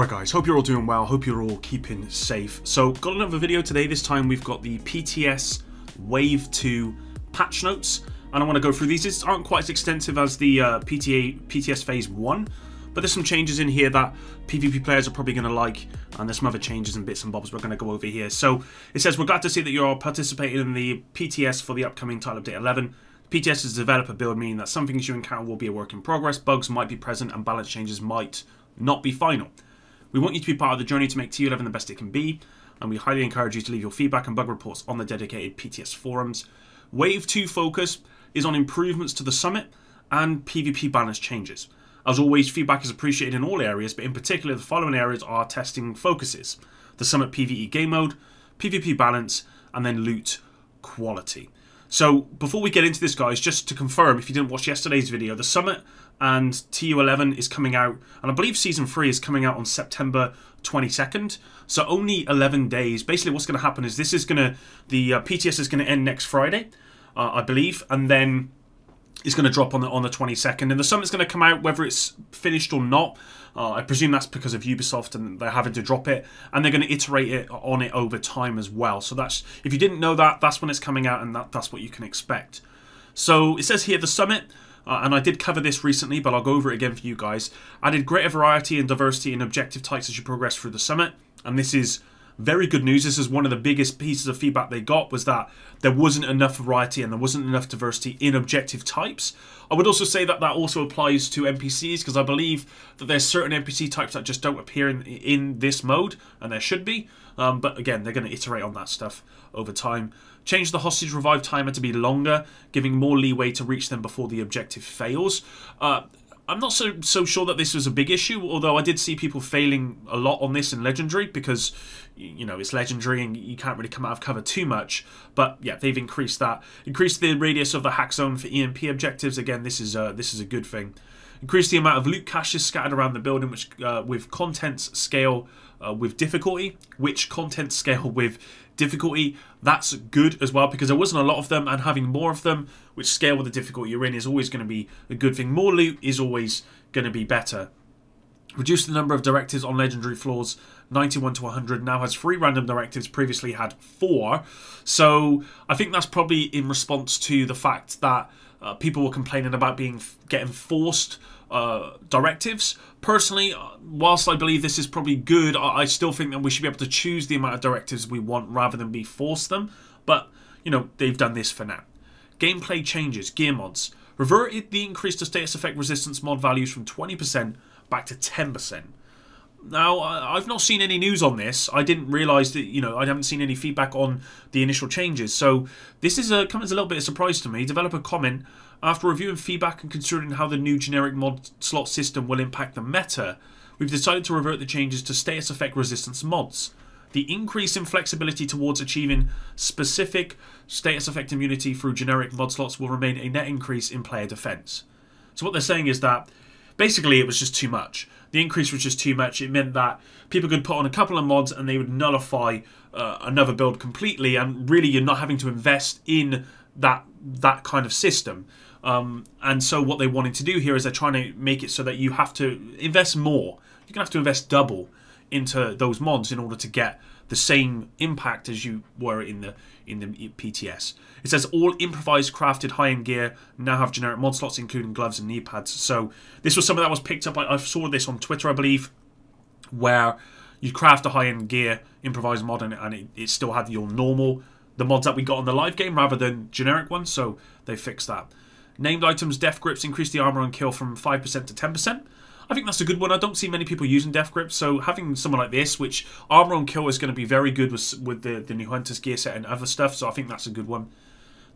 Alright guys, hope you're all doing well, hope you're all keeping safe. So, got another video today. This time we've got the PTS Wave 2 patch notes, and I want to go through these. These aren't quite as extensive as the PTS Phase 1, but there's some changes in here that PvP players are probably going to like, and there's some other changes and bits and bobs we're going to go over here. So, it says, we're glad to see that you're all participating in the PTS for the upcoming Title Update 11. PTS is a developer build, meaning that some things you encounter will be a work in progress, bugs might be present, and balance changes might not be final. We want you to be part of the journey to make T11 the best it can be, and we highly encourage you to leave your feedback and bug reports on the dedicated PTS forums. Wave 2 focus is on improvements to the summit and PvP balance changes. As always, feedback is appreciated in all areas, but in particular the following areas are testing focuses: the summit PvE game mode, PvP balance, and then loot quality. So before we get into this, guys, just to confirm, if you didn't watch yesterday's video, the summit and TU11 is coming out, and I believe Season 3 is coming out on September 22nd, so only 11 days. Basically what's going to happen is the PTS is going to end next Friday, I believe, and then it's going to drop on the 22nd, and the summit's going to come out whether it's finished or not. I presume that's because of Ubisoft and they're having to drop it, and they're going to iterate on it over time as well. So that's, if you didn't know that, that's when it's coming out, and that's what you can expect. So it says here, the summit, and I did cover this recently, but I'll go over it again for you guys, added greater variety and diversity in objective types as you progress through the summit, and this is very good news. This is one of the biggest pieces of feedback they got, was that there wasn't enough variety and there wasn't enough diversity in objective types. I would also say that that also applies to NPCs, because I believe that there's certain NPC types that just don't appear in this mode, and there should be. But again, they're going to iterate on that stuff over time. Change the hostage revive timer to be longer, giving more leeway to reach them before the objective fails. I'm not so sure that this was a big issue, although I did see people failing a lot on this in Legendary, because, you know, it's Legendary and you can't really come out of cover too much. But yeah, they've increased that. Increased the radius of the hack zone for EMP objectives. Again, this is a good thing. Increase the amount of loot caches scattered around the building, which with contents scale with difficulty. That's good as well, because there wasn't a lot of them, and having more of them which scale with the difficulty you're in is always going to be a good thing. More loot is always going to be better. Reduce the number of directives on legendary floors, 91 to 100. Now has 3 random directives, previously had 4. So I think that's probably in response to the fact that people were complaining about getting forced directives. Personally, whilst I believe this is probably good, I still think that we should be able to choose the amount of directives we want rather than be forced them. But, you know, they've done this for now. Gameplay changes, gear mods. Reverted the increase to status effect resistance mod values from 20% back to 10%. Now, I've not seen any news on this. I didn't realise that, you know, I haven't seen any feedback on the initial changes. So this is comes as a little bit of a surprise to me. Developer comment: after reviewing feedback and considering how the new generic mod slot system will impact the meta, we've decided to revert the changes to status effect resistance mods. The increase in flexibility towards achieving specific status effect immunity through generic mod slots will remain a net increase in player defense. So what they're saying is that basically it was just too much. The increase was just too much. It meant that people could put on a couple of mods and they would nullify another build completely, and really you're not having to invest in that kind of system. And so what they wanted to do here is they're trying to make it so that you have to invest more. You're going to have to invest double into those mods in order to get the same impact as you were in the PTS. It says all improvised crafted high-end gear now have generic mod slots, including gloves and knee pads. So this was something that was picked up. I saw this on Twitter, I believe, where you craft a high-end gear improvised mod, and it still had the mods that we got on the live game rather than generic ones. So they fixed that. Named items, death grips, increase the armor on kill from 5% to 10%. I think that's a good one. I don't see many people using death grips, so having someone like this, which armor on kill is going to be very good with the new Hunter's gear set and other stuff, so I think that's a good one.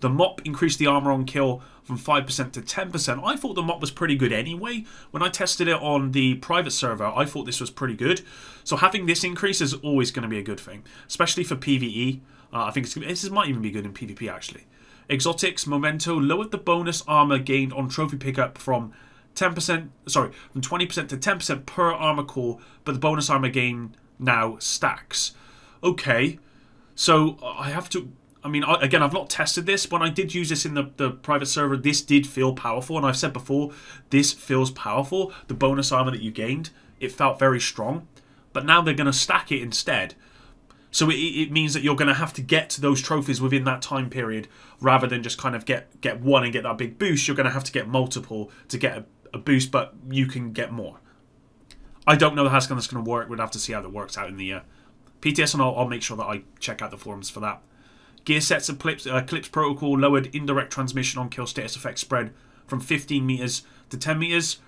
The mop increased the armor on kill from 5% to 10%. I thought the mop was pretty good anyway. When I tested it on the private server, I thought this was pretty good. So having this increase is always going to be a good thing, especially for PvE. I think this might even be good in PvP, actually. Exotics, Memento, lowered the bonus armor gained on trophy pickup from 20% to 10% per armor core, but the bonus armor gain now stacks. Okay, so I mean, again, I've not tested this. When I did use this in the private server, this did feel powerful, and I've said before, this feels powerful. The bonus armor that you gained, it felt very strong. but now they're going to stack it instead. So it means that you're going to have to get to those trophies within that time period, rather than just kind of get one and get that big boost. You're going to have to get multiple to get a boost, but you can get more. I don't know how that's going to work. We'd have to see how that works out in the PTS, and I'll make sure that I check out the forums for that. Gear sets Eclipse Protocol lowered indirect transmission on kill status effect spread from 15 meters to 10 meters.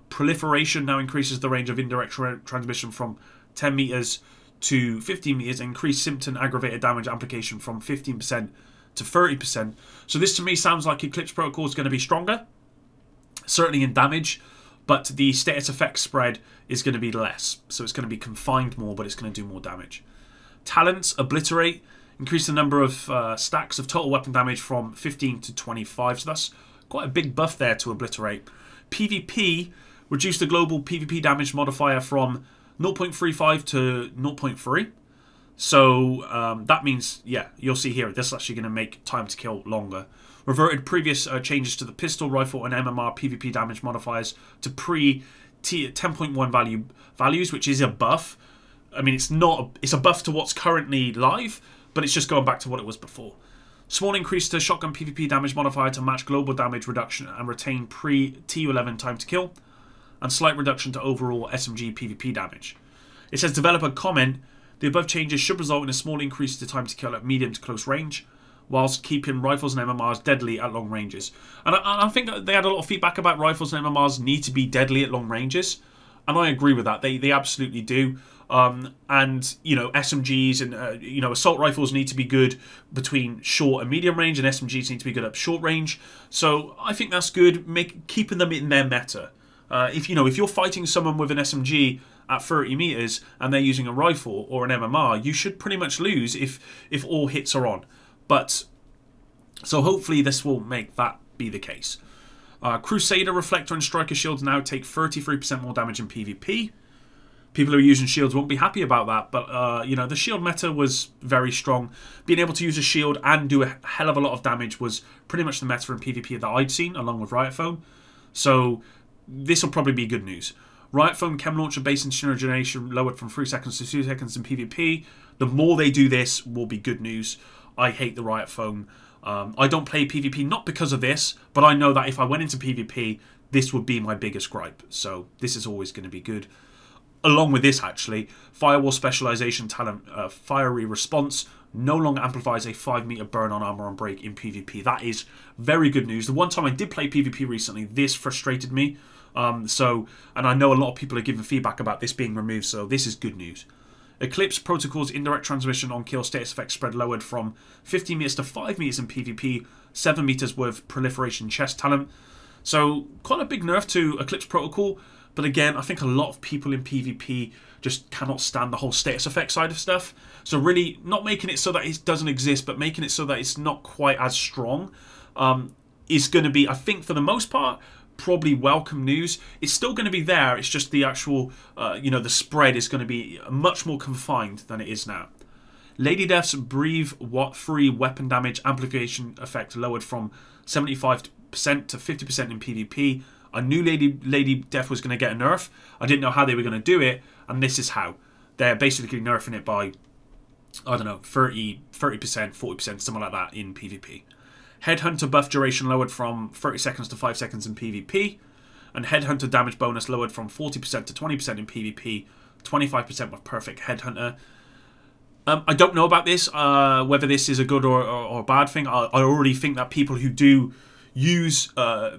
Proliferation now increases the range of indirect transmission from 10 meters to 15 meters, and increased symptom aggravated damage application from 15% to 30%. So this to me sounds like Eclipse Protocol is going to be stronger, certainly in damage, but the status effect spread is going to be less. So it's going to be confined more, but it's going to do more damage. Talents, Obliterate, increase the number of stacks of total weapon damage from 15 to 25. So that's quite a big buff there to Obliterate. PvP, reduce the global PvP damage modifier from 0.35 to 0.3. So that means, yeah, you'll see here, this is actually going to make time to kill longer. Reverted previous changes to the pistol, rifle, and MMR PvP damage modifiers to pre-10.1 values, which is a buff. I mean, it's a buff to what's currently live, but it's just going back to what it was before. Small increase to shotgun PvP damage modifier to match global damage reduction and retain pre-TU11 time to kill, and slight reduction to overall SMG PvP damage. It says, developer comment, the above changes should result in a small increase to time to kill at medium to close range, whilst keeping rifles and MMRs deadly at long ranges. And I think they had a lot of feedback about rifles and MMRs need to be deadly at long ranges, and I agree with that. They absolutely do. And, you know, SMGs and, you know, assault rifles need to be good between short and medium range, and SMGs need to be good at short range. So I think that's good, keeping them in their meta. If you're fighting someone with an SMG at 30 meters and they're using a rifle or an MMR, you should pretty much lose if all hits are on. But so hopefully this will make that be the case. Crusader, Reflector, and Striker shields now take 33% more damage in PvP. People who are using shields won't be happy about that, but you know, the shield meta was very strong. Being able to use a shield and do a hell of a lot of damage was pretty much the meta in PvP that I'd seen, along with Riot Foam. So this will probably be good news. Riot Foam Chem Launcher base incineration lowered from 3 seconds to 2 seconds in PvP. The more they do this will be good news. I hate the Riot Foam. I don't play PvP not because of this, but I know that if I went into PvP, this would be my biggest gripe. So this is always going to be good. Along with this, actually, Firewall Specialization talent, Fiery Response, no longer amplifies a 5 meter burn on armor on break in PvP. That is very good news. The one time I did play PvP recently, this frustrated me. And I know a lot of people are giving feedback about this being removed, so this is good news. Eclipse Protocols indirect transmission on kill status effect spread lowered from 15 meters to 5 meters in PvP, 7 meters with proliferation chest talent. So quite a big nerf to Eclipse Protocol. But again, I think a lot of people in PvP just cannot stand the whole status effect side of stuff. So really, not making it so that it doesn't exist, but making it so that it's not quite as strong is going to be, I think for the most part, probably welcome news. It's still going to be there. It's just the actual, the spread is going to be much more confined than it is now. Lady Death's Breathe Free Weapon Damage Amplification Effect lowered from 75% to 50% in PvP. I knew Lady Death was going to get a nerf. I didn't know how they were going to do it, and this is how. They're basically nerfing it by, I don't know, 30%, 40%, something like that in PvP. Headhunter buff duration lowered from 30 seconds to 5 seconds in PvP, and Headhunter damage bonus lowered from 40% to 20% in PvP, 25% with Perfect Headhunter. I don't know about this, whether this is a good or bad thing. I already think that people who do use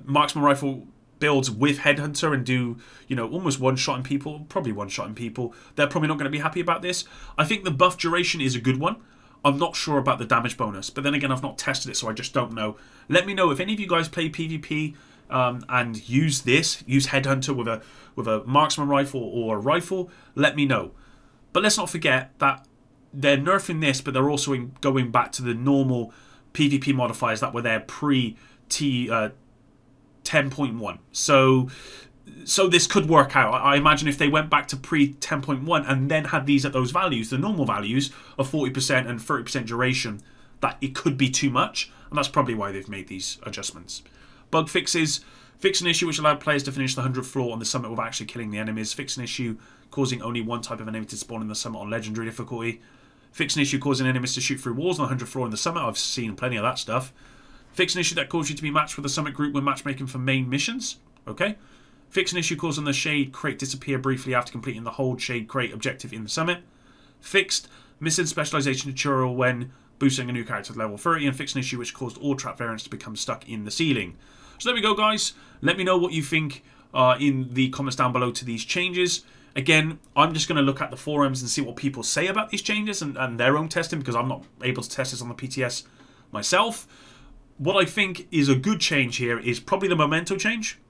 marksman rifle builds with Headhunter and do, almost one-shotting people, probably one-shotting people, they're probably not going to be happy about this. I think the buff duration is a good one. I'm not sure about the damage bonus, but then again, I've not tested it, so I just don't know. Let me know if any of you guys play PvP and use Headhunter with a marksman rifle or a rifle. Let me know. But let's not forget that they're nerfing this, but they're also going back to the normal PvP modifiers that were there pre-T 10.1. So this could work out. I imagine if they went back to pre-10.1 and then had these at those values, the normal values of 40% and 30% duration, that it could be too much, and that's probably why they've made these adjustments. Bug fixes, Fix an issue which allowed players to finish the 100th floor on the summit without actually killing the enemies. Fix an issue causing only one type of enemy to spawn in the summit on legendary difficulty. Fix an issue causing enemies to shoot through walls on the 100th floor in the summit. I've seen plenty of that stuff. Fix an issue that caused you to be matched with the summit group when matchmaking for main missions. Okay. Fix an issue causing the shade crate disappear briefly after completing the hold shade crate objective in the summit. Fixed missing specialization tutorial when boosting a new character to level 30, and fix an issue which caused all trap variants to become stuck in the ceiling. So there we go, guys. Let me know what you think in the comments down below to these changes. Again, I'm just going to look at the forums and see what people say about these changes and their own testing, because I'm not able to test this on the PTS myself. What I think is a good change here is probably the memento change.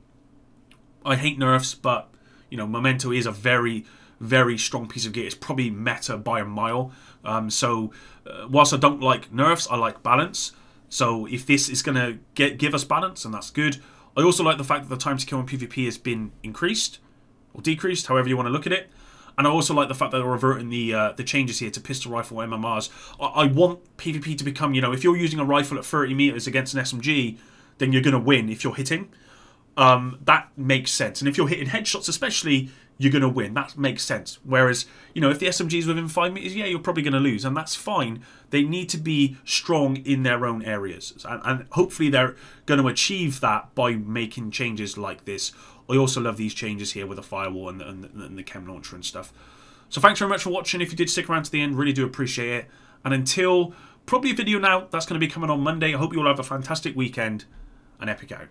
I hate nerfs, but you know, memento is a very, very strong piece of gear. It's probably meta by a mile. Whilst I don't like nerfs, I like balance. So if this is going to give us balance, and that's good. I also like the fact that the time to kill in PvP has been increased or decreased, however you want to look at it. And I also like the fact that they're reverting the changes here to pistol rifle MMRs. I want PvP to become, you know, if you're using a rifle at 30 meters against an SMG, then you're going to win if you're hitting. That makes sense. And if you're hitting headshots especially, you're going to win. That makes sense. Whereas, you know, if the SMG is within 5 meters, yeah, you're probably going to lose. And that's fine. They need to be strong in their own areas. And hopefully they're going to achieve that by making changes like this. I also love these changes here with the firewall and the chem launcher and stuff. So thanks very much for watching. If you did stick around to the end, really do appreciate it. And until probably a video now that's going to be coming on Monday, I hope you all have a fantastic weekend and epic out.